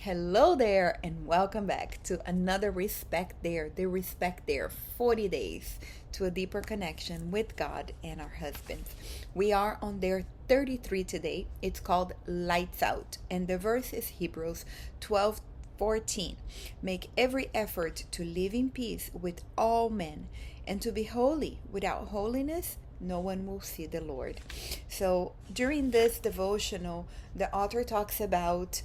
Hello there, and welcome back to another the Respect There 40 days to a deeper connection with God and our husbands. We are on day 33 today. It's called Lights Out, and the verse is Hebrews 12:14. Make every effort to live in peace with all men and to be holy. Without holiness, no one will see the Lord. So during this devotional, the author talks about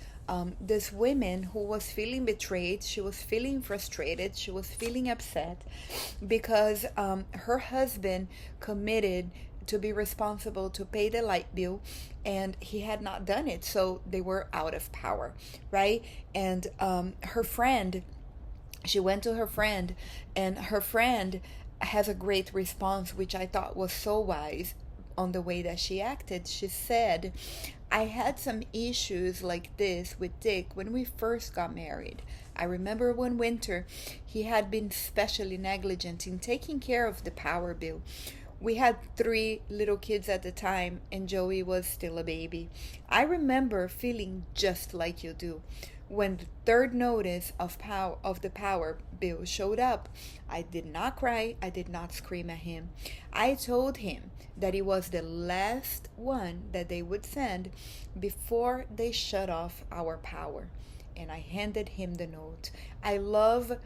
this woman who was feeling betrayed. She was feeling frustrated. She was feeling upset because her husband committed to be responsible to pay the light bill, and he had not done it. So they were out of power, right? And her friend, she went to her friend, and her friend has a great response, which I thought was so wise on the way that she acted. She said, I had some issues like this with Dick when we first got married. I remember one winter he had been especially negligent in taking care of the power bill. We had 3 little kids at the time, and Joey was still a baby. I remember feeling just like you do. When the third notice of the power bill showed up, I did not cry, I did not scream at him. I told him that it was the last one that they would send before they shut off our power. And I handed him the note. I love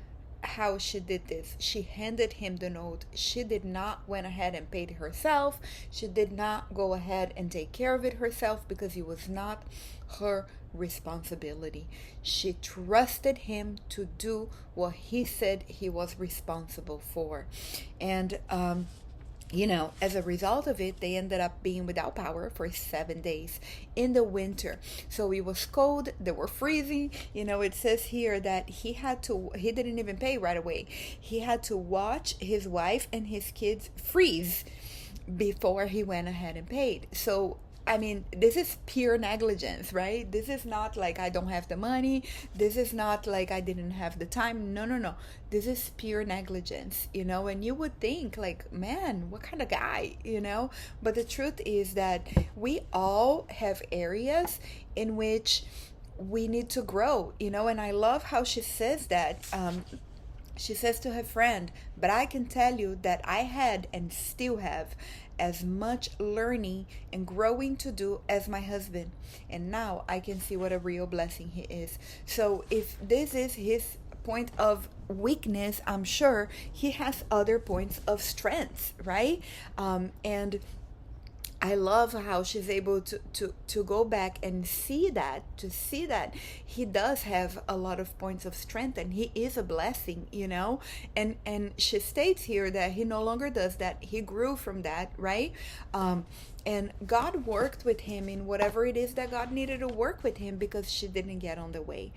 how she did this. She handed him the note. She did not went ahead and paid it herself. She did not go ahead and take care of it herself because it was not her responsibility. She trusted him to do what he said he was responsible for. And as a result of it, they ended up being without power for 7 days in the winter. So it was cold, they were freezing. It says here that he didn't even pay right away. He had to watch his wife and his kids freeze before he went ahead and paid. So this is pure negligence, right? This is not like I don't have the money. This is not like I didn't have the time. No. This is pure negligence, and you would think like, man, what kind of guy, But the truth is that we all have areas in which we need to grow, and I love how she says that. She says to her friend, but I can tell you that I had and still have as much learning and growing to do as my husband. And now I can see what a real blessing he is. So if this is his point of weakness, I'm sure he has other points of strength, right? And I love how she's able to go back and see that he does have a lot of points of strength and he is a blessing, and she states here that he no longer does that. He grew from that, right? And God worked with him in whatever it is that God needed to work with him because she didn't get on the way,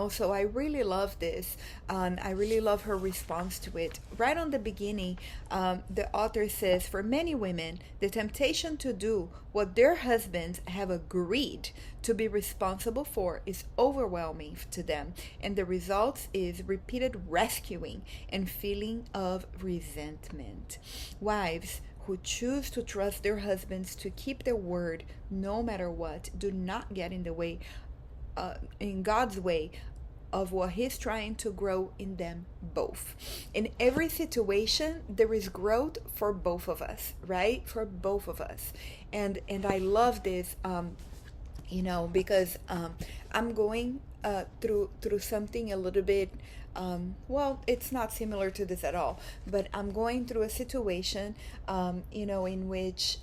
So I really love this. And I really love her response to it. Right on the beginning, the author says, for many women, the temptation to do what their husbands have agreed to be responsible for is overwhelming to them. And the result is repeated rescuing and feeling of resentment. Wives who choose to trust their husbands to keep their word no matter what do not get in the way, in God's way, of what he's trying to grow in them both. In every situation, there is growth for both of us, right? For both of us. And I love this, because I'm going through something a little bit, it's not similar to this at all, but I'm going through a situation, in which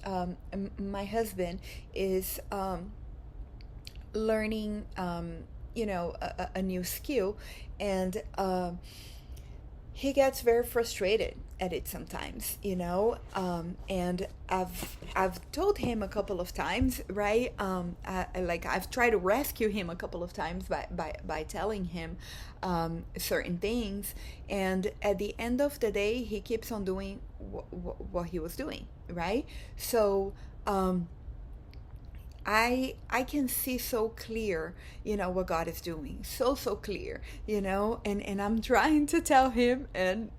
my husband is learning, a new skill, and he gets very frustrated at it sometimes, and I've told him a couple of times, right? I've tried to rescue him a couple of times by telling him certain things, and at the end of the day, he keeps on doing what he was doing, right? So I can see so clear, what God is doing. So clear, and I'm trying to tell him, and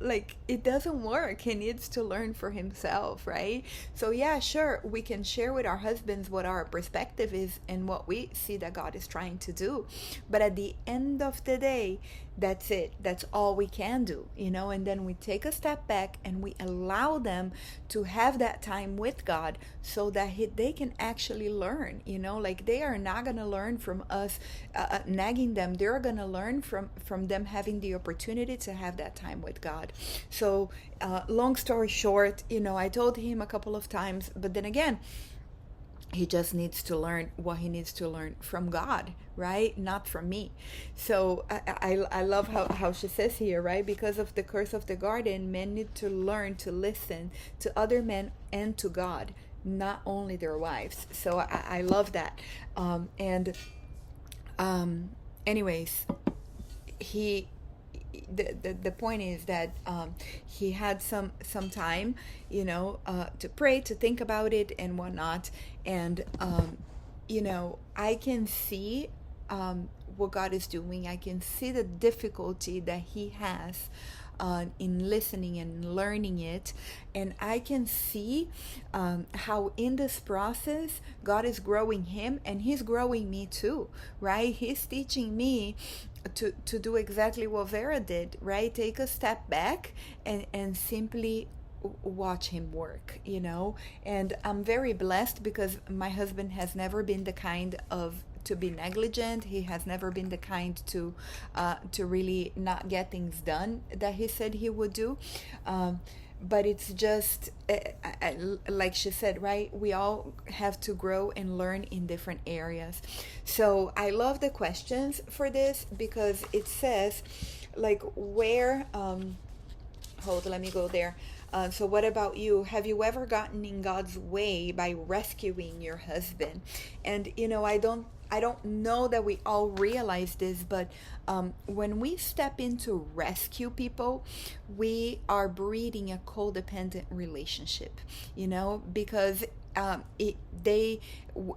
like, it doesn't work. He needs to learn for himself, right? So yeah, sure, we can share with our husbands what our perspective is and what we see that God is trying to do. But at the end of the day, that's it. That's all we can do, and then we take a step back and we allow them to have that time with God, so that they can actually learn, like, they are not going to learn from us nagging them. They're going to learn from them having the opportunity to have that time with God. So long story short, I told him a couple of times, but then again, he just needs to learn what he needs to learn from God, right? Not from me. So I love how she says here, right? Because of the curse of the garden, men need to learn to listen to other men and to God, not only their wives. So I love that. Anyways, he the point is that he had some time, to pray, to think about it and whatnot. And I can see what God is doing. I can see the difficulty that he has in listening and learning it. And I can see how in this process, God is growing him and he's growing me too, right? He's teaching me to do exactly what Vera did, right? Take a step back and simply watch him work, and I'm very blessed because my husband has never been the kind of to be negligent. He has never been the kind to really not get things done that he said he would do. But it's just like she said, right? We all have to grow and learn in different areas. So I love the questions for this because it says, like, where let me go there. So what about you? Have you ever gotten in God's way by rescuing your husband? And I don't know that we all realize this, but when we step into rescue people, we are breeding a codependent relationship, because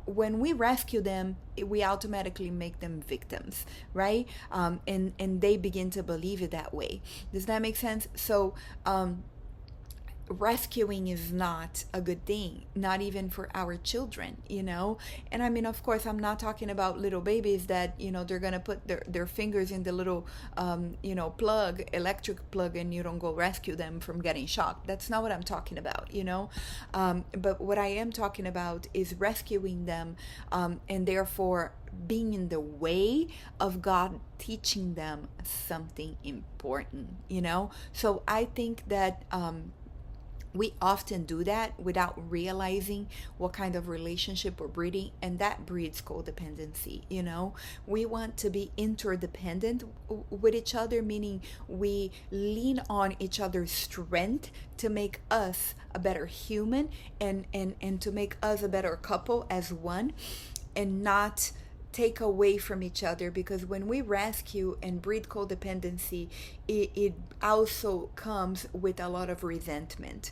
when we rescue them, we automatically make them victims, right? And they begin to believe it that way. Does that make sense? So rescuing is not a good thing, not even for our children, and I mean, of course, I'm not talking about little babies that they're gonna put their fingers in the little electric plug, and you don't go rescue them from getting shocked. That's not what I'm talking about, but what I am talking about is rescuing them, and therefore being in the way of God teaching them something important, so I think that we often do that without realizing what kind of relationship we're breeding, and that breeds codependency. We want to be interdependent with each other, meaning we lean on each other's strength to make us a better human, and to make us a better couple as one, and not take away from each other. Because when we rescue and breed codependency, it also comes with a lot of resentment,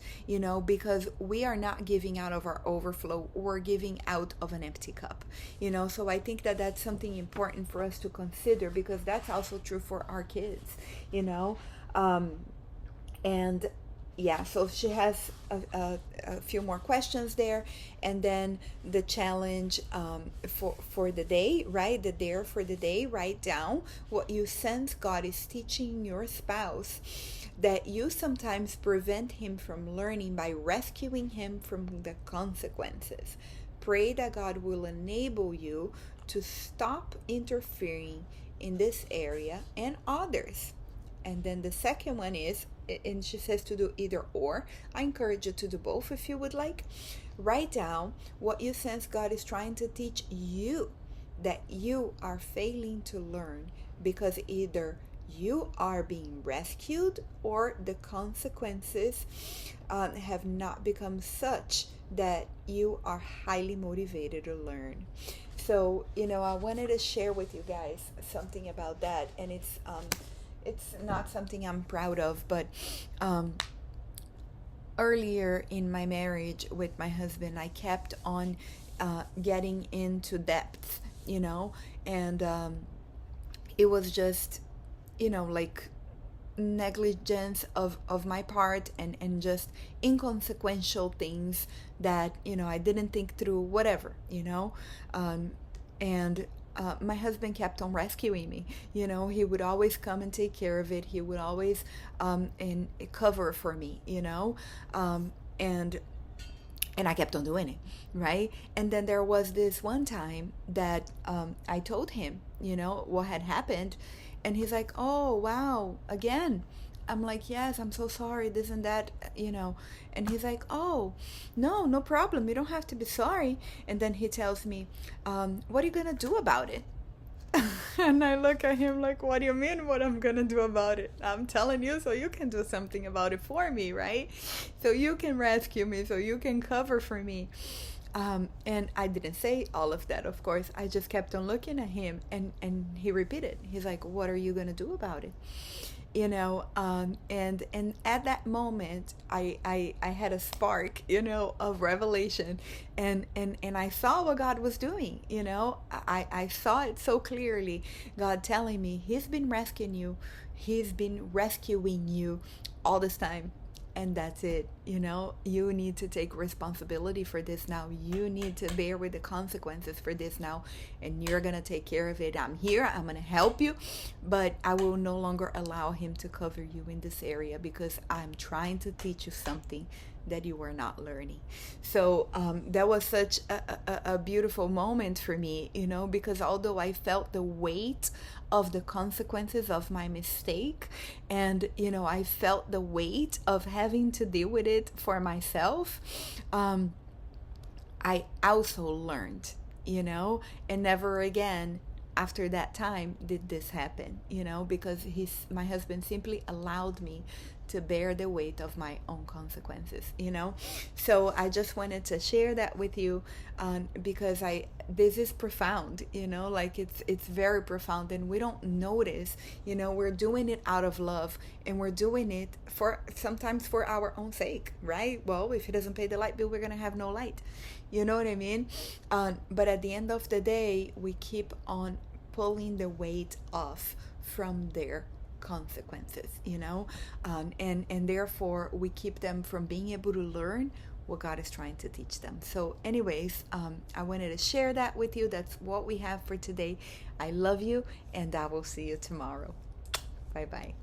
because we are not giving out of our overflow, we're giving out of an empty cup, so I think that that's something important for us to consider, because that's also true for our kids, and yeah, so she has a few more questions there, and then the challenge for the day, right? The dare for the day: write down what you sense God is teaching your spouse that you sometimes prevent him from learning by rescuing him from the consequences. Pray that God will enable you to stop interfering in this area and others. And then the second one is, and she says to do either or. I encourage you to do both if you would like. Write down what you sense God is trying to teach you that you are failing to learn, because either you are being rescued or the consequences have not become such that you are highly motivated to learn. So, I wanted to share with you guys something about that, and it's not something I'm proud of, but earlier in my marriage with my husband, I kept on getting into depth, and it was just, like negligence of my part, and just inconsequential things that I didn't think through, whatever, and my husband kept on rescuing me. He would always come and take care of it. He would always and cover for me, and I kept on doing it, right? And then there was this one time that I told him, what had happened, and he's like, "Oh, wow, again." I'm like, "Yes, I'm so sorry, this and that, And he's like, "Oh, no problem. You don't have to be sorry." And then he tells me, "What are you gonna do about it?" And I look at him like, "What do you mean, what I'm gonna do about it? I'm telling you so you can do something about it for me, right? So you can rescue me, so you can cover for me." And I didn't say all of that, of course. I just kept on looking at him, and he repeated. He's like, "What are you gonna do about it?" And at that moment, I had a spark, of revelation, and I saw what God was doing. I saw it so clearly. God telling me He's been rescuing you all this time. And that's it. You need to take responsibility for this now. You need to bear with the consequences for this now, and you're going to take care of it. I'm here. I'm going to help you, but I will no longer allow him to cover you in this area, because I'm trying to teach you something that you were not learning. So that was such a beautiful moment for me, because although I felt the weight of the consequences of my mistake, and I felt the weight of having to deal with it for myself, I also learned, and never again after that time did this happen, because my husband simply allowed me to bear the weight of my own consequences, So I just wanted to share that with you, because this is profound, like it's very profound, and we don't notice, we're doing it out of love, and we're doing it sometimes for our own sake, right? Well, if he doesn't pay the light bill, we're gonna have no light, you know what I mean? But at the end of the day, we keep on pulling the weight off from their consequences, and therefore we keep them from being able to learn what God is trying to teach them. So anyways, I wanted to share that with you. That's what we have for today. I love you, and I will see you tomorrow. Bye bye.